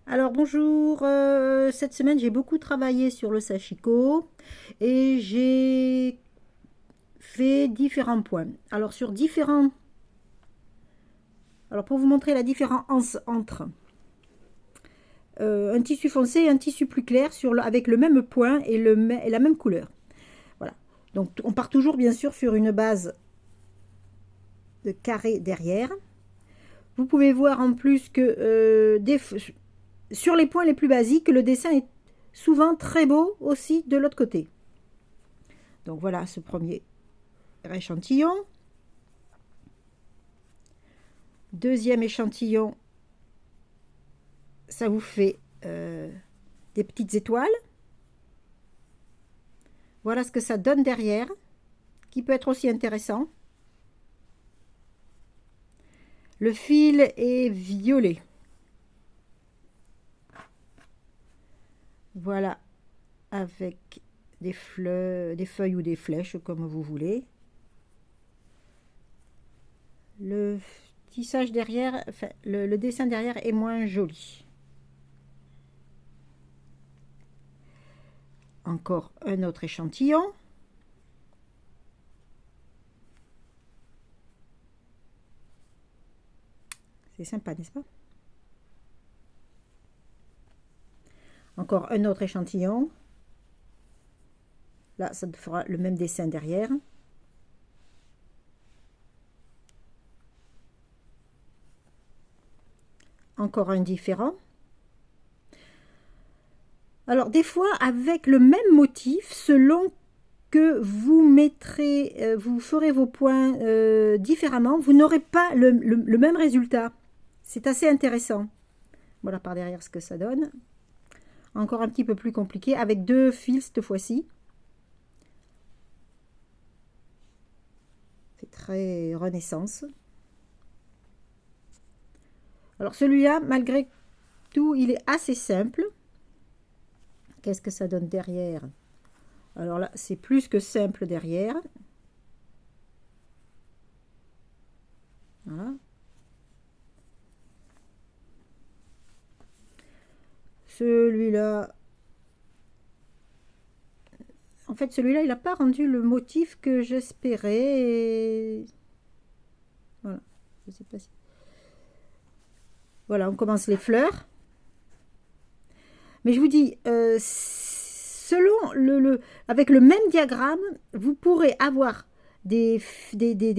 Alors bonjour, cette semaine j'ai beaucoup travaillé sur le sashiko et j'ai fait différents points. Alors pour vous montrer la différence entre un tissu foncé et un tissu plus clair avec le même point et la même couleur. Voilà. Donc on part toujours bien sûr sur une base de carré derrière. Vous pouvez voir en plus que sur les points les plus basiques, le dessin est souvent très beau aussi de l'autre côté. Donc voilà ce premier échantillon. Deuxième échantillon, ça vous fait des petites étoiles. Voilà ce que ça donne derrière, qui peut être aussi intéressant. Le fil est violet. Voilà, avec des feuilles ou des flèches, comme vous voulez. Le tissage derrière, enfin, le dessin derrière est moins joli. Encore un autre échantillon. C'est sympa, n'est-ce pas? Encore un autre échantillon. Là, ça fera le même dessin derrière. Encore un différent. Alors, des fois, avec le même motif, selon que vous ferez vos points différemment, vous n'aurez pas le même résultat. C'est assez intéressant. Voilà par derrière ce que ça donne. Encore un petit peu plus compliqué, avec deux fils cette fois-ci. C'est très Renaissance. Alors celui-là, malgré tout, il est assez simple. Qu'est-ce que ça donne derrière? Alors là, c'est plus que simple derrière. Voilà. Celui-là, en fait, celui-là, il n'a pas rendu le motif que j'espérais. Voilà, je sais pas si... Voilà, on commence les fleurs. Mais je vous dis, avec le même diagramme, vous pourrez avoir des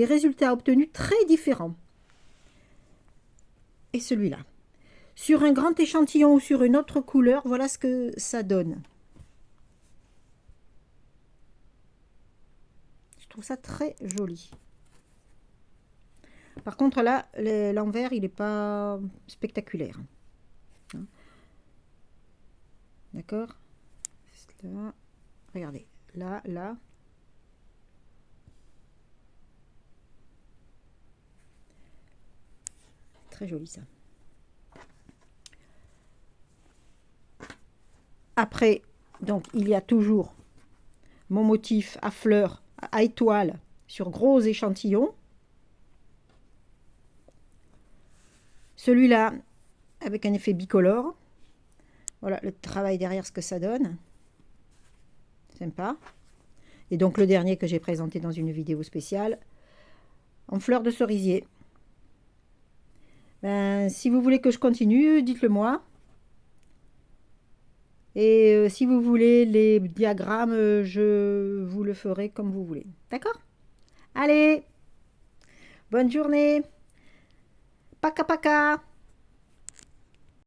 résultats obtenus très différents. Et celui-là. Sur un grand échantillon ou sur une autre couleur, voilà ce que ça donne. Je trouve ça très joli. Par contre, là, l'envers, il n'est pas spectaculaire. D'accord? Là, regardez. Là, là. Très joli, ça. Après, donc, il y a toujours mon motif à fleurs, à étoiles, sur gros échantillons. Celui-là, avec un effet bicolore. Voilà le travail derrière, ce que ça donne. Sympa. Et donc le dernier que j'ai présenté dans une vidéo spéciale, en fleurs de cerisier. Ben, si vous voulez que je continue, dites-le moi. Et si vous voulez les diagrammes, je vous le ferai comme vous voulez. D'accord? Allez, bonne journée. Paka paka.